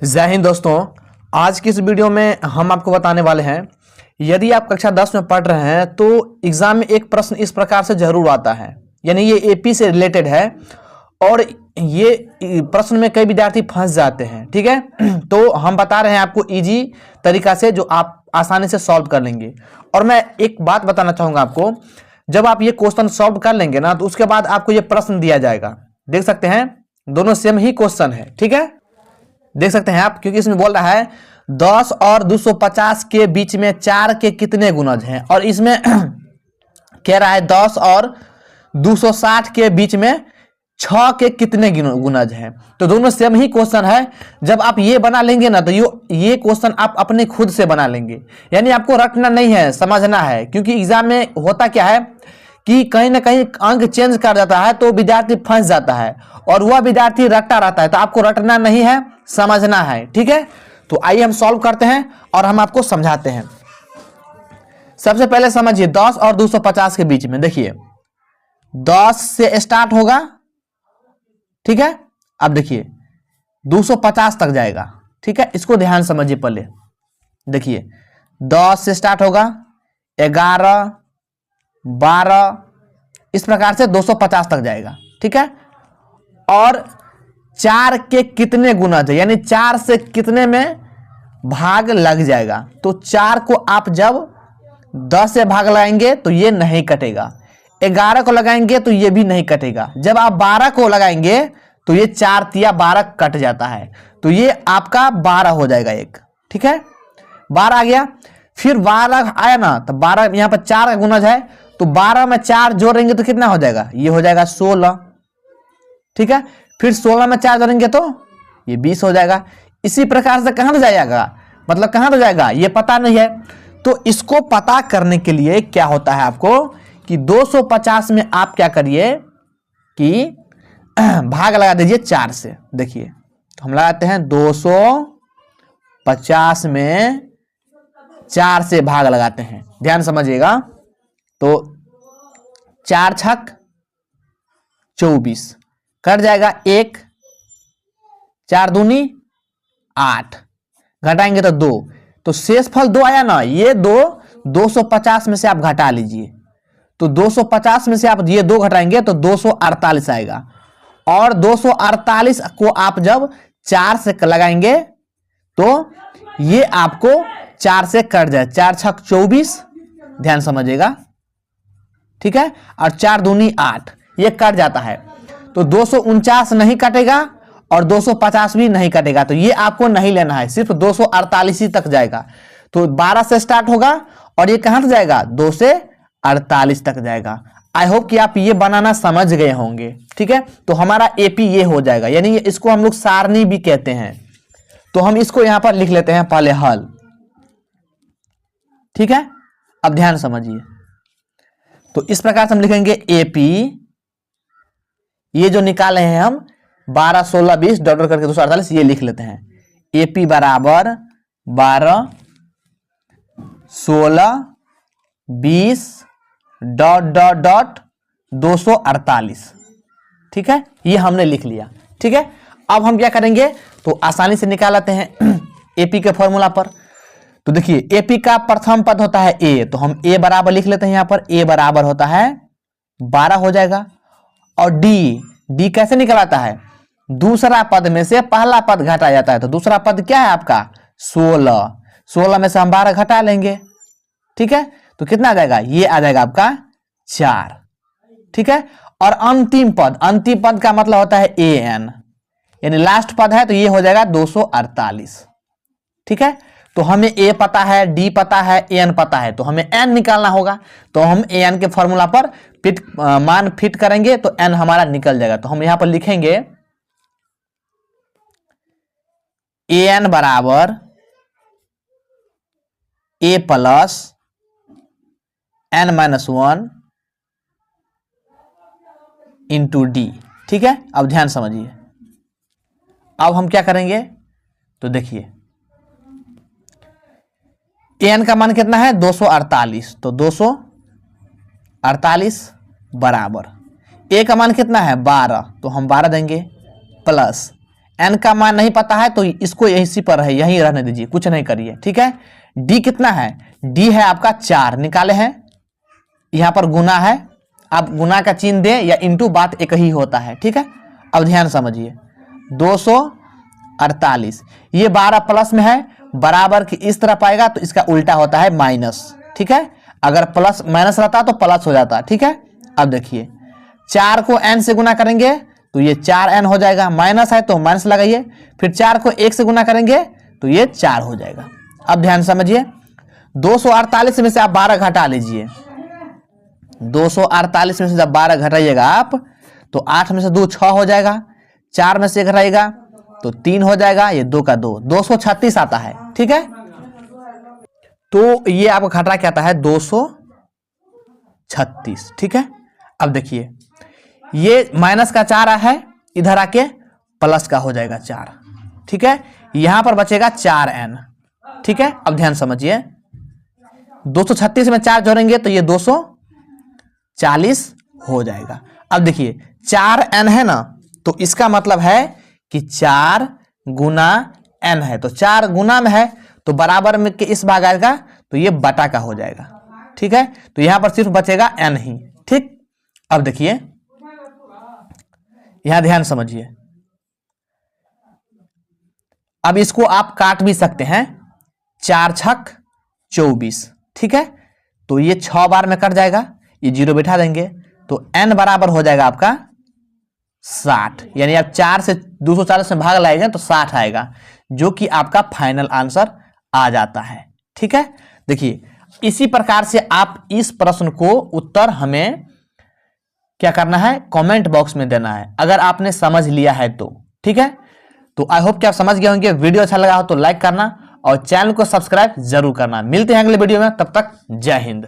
जय हिंद दोस्तों। आज की इस वीडियो में हम आपको बताने वाले हैं, यदि आप कक्षा 10 में पढ़ रहे हैं तो एग्जाम में एक प्रश्न इस प्रकार से जरूर आता है, यानी ये एपी से रिलेटेड है और ये प्रश्न में कई विद्यार्थी फंस जाते हैं। ठीक है, तो हम बता रहे हैं आपको इजी तरीका से जो आप आसानी से सॉल्व कर लेंगे। और मैं एक बात बताना चाहूंगा आपको, जब आप ये क्वेश्चन सॉल्व कर लेंगे ना तो उसके बाद आपको ये प्रश्न दिया जाएगा। देख सकते हैं दोनों सेम ही क्वेश्चन है। ठीक है, देख सकते हैं आप, क्योंकि इसमें बोल रहा है 10 और 250 के बीच में 4 के कितने गुणज हैं, और इसमें कह रहा है 10 और 260 के बीच में 6 के कितने गुणज हैं। तो दोनों सेम ही क्वेश्चन है। जब आप ये बना लेंगे ना तो ये क्वेश्चन आप अपने खुद से बना लेंगे, यानी आपको रटना नहीं है, समझना है। क्योंकि एग्जाम में होता क्या है कि कहीं ना कहीं अंक चेंज कर जाता है तो विद्यार्थी फंस जाता है और वह विद्यार्थी रटता रहता है। तो आपको रटना नहीं है, समझना है। ठीक है, तो आइए हम सॉल्व करते हैं और हम आपको समझाते हैं। सबसे पहले समझिए 10 और 250 के बीच में, देखिए 10 से स्टार्ट होगा। ठीक है, अब देखिए 250 तक जाएगा। ठीक है, इसको ध्यान समझिए। पहले देखिए 10 से स्टार्ट होगा, 11, 12, इस प्रकार से 250 तक जाएगा। ठीक है, और 4 के कितने गुणज है, यानी 4 से कितने में भाग लग जाएगा। तो 4 को आप जब 10 से भाग लगाएंगे तो ये नहीं कटेगा, 11 को लगाएंगे तो ये भी नहीं कटेगा। जब आप 12 को लगाएंगे तो ये 4 तिया 12 कट जाता है, तो ये आपका 12 हो जाएगा एक। ठीक है, 12 आ गया। फिर 12 आया ना तो 12 यहां पर 4 का गुणज है, तो 12 में 4 जोड़ेंगे तो कितना हो जाएगा, ये हो जाएगा 16। ठीक है, फिर 16 में 4 जोड़ेंगे तो ये 20 हो जाएगा। इसी प्रकार से कहां तो जाएगा, मतलब कहां तो जाएगा ये पता नहीं है। तो इसको पता करने के लिए क्या होता है आपको कि 250 में आप क्या करिए कि भाग लगा दीजिए 4 से। देखिए तो हम लगाते हैं 250 में 4 से भाग लगाते हैं, ध्यान समझिएगा। तो 4 छक 24 कट जाएगा 1, 4 दूनी 8, घटाएंगे तो 2, तो शेष फल 2 आया ना। ये 250 में से आप घटा लीजिए, तो 250 में से आप ये 2 घटाएंगे तो 248 आएगा। और 248 को आप जब 4 से लगाएंगे तो ये आपको 4 से कट जाए, 4 छक 24, ध्यान समझिएगा। ठीक है, और 4 दूनी 8, ये कट जाता है। तो 249 नहीं कटेगा और 250 भी नहीं कटेगा, तो ये आपको नहीं लेना है, सिर्फ 248 ही तक जाएगा। तो 12 से स्टार्ट होगा और ये कहां तक जाएगा, 2 से 48 तक जाएगा। आई होप कि आप ये बनाना समझ गए होंगे। ठीक है, तो हमारा एपी ये हो जाएगा, यानी इसको हम लोग सारणी भी कहते हैं। तो हम इसको यहां पर लिख लेते हैं पहले हल। ठीक है, अब ध्यान समझिए। तो इस प्रकार से हम लिखेंगे एपी, ये जो निकाले हैं हम 12, 16, 20 डॉट करके 248, ये लिख लेते हैं। एपी बराबर 12, 16, 20 डॉट डॉट डॉट 248। ठीक है, ये हमने लिख लिया। ठीक है, अब हम क्या करेंगे तो आसानी से निकाल लेते हैं एपी के फॉर्मूला पर। तो देखिए एपी का प्रथम पद होता है ए, तो हम ए बराबर लिख लेते हैं। यहां पर ए बराबर होता है 12 हो जाएगा। और डी कैसे निकलाता है, दूसरा पद में से पहला पद घटा जाता है। तो दूसरा पद क्या है आपका 16 में से हम 12 घटा लेंगे। ठीक है, तो कितना आ जाएगा, ये आ जाएगा आपका 4। ठीक है, और अंतिम पद का मतलब होता है ए एन, यानी लास्ट पद है, तो ये हो जाएगा 248। ठीक है, तो हमें ए पता है, डी पता है, एन पता है, तो हमें एन निकालना होगा। तो हम ए एन के फॉर्मूला पर मान फिट करेंगे तो एन हमारा निकल जाएगा। तो हम यहां पर लिखेंगे ए एन बराबर ए प्लस n-1 इंटू डी। ठीक है, अब ध्यान समझिए। अब हम क्या करेंगे तो देखिए एन का मान कितना है 248, तो 248 बराबर ए का मान कितना है 12, तो हम 12 देंगे, प्लस n का मान नहीं पता है तो इसको इसी पर है, यहीं रहने दीजिए, कुछ नहीं करिए, ठीक है। d कितना है, d है आपका 4 निकाले हैं, यहां पर गुना है, अब गुना का चिन्ह दे या इंटू बात एक ही होता है, ठीक है। अब ध्यान समझिए 248, ये 12 प्लस में है, बराबर की इस तरफ आएगा तो इसका उल्टा होता है माइनस, ठीक है। अगर प्लस माइनस रहता तो प्लस हो जाता, ठीक है। अब देखिए 4 को n से गुना करेंगे तो ये 4n हो जाएगा, माइनस है तो माइनस लगाइए, फिर 4 को 1 से गुना करेंगे तो ये 4 हो जाएगा। अब ध्यान समझिए 248 में से आप 12 घटा लीजिए, 248 में से जब 12 घटाइएगा आप तो 8 में से 2 6 हो जाएगा, 4 में से घटाइएगा तो 3 हो जाएगा, ये 2 का 2 236 आता है, ठीक है। तो ये आपका घटा क्या आता है 236, ठीक है। अब देखिए ये माइनस का 4 है, इधर आके प्लस का हो जाएगा 4, ठीक है। यहां पर बचेगा 4n, ठीक है। अब ध्यान समझिए 236 में 4 जोड़ेंगे तो ये 240 हो जाएगा। अब देखिए 4n है ना, तो इसका मतलब है कि 4 गुना n है, तो 4 गुना में है तो बराबर में के इस भाग आएगा तो ये बटा का हो जाएगा, ठीक है। तो यहां पर सिर्फ बचेगा n ही, ठीक। अब देखिए यहां ध्यान समझिए, अब इसको आप काट भी सकते हैं, 4 छक 24, ठीक है। तो ये 6 बार में कट जाएगा, ये 0 बैठा देंगे तो n बराबर हो जाएगा आपका 60, यानी आप 4 से 240 में भाग लाएंगे तो 60 आएगा, जो कि आपका फाइनल आंसर आ जाता है, ठीक है। देखिए इसी प्रकार से आप इस प्रश्न को उत्तर हमें क्या करना है, कमेंट बॉक्स में देना है, अगर आपने समझ लिया है तो, ठीक है। तो आई होप कि आप समझ गए होंगे। वीडियो अच्छा लगा हो तो लाइक करना और चैनल को सब्सक्राइब जरूर करना। मिलते हैं अगले वीडियो में, तब तक जय हिंद।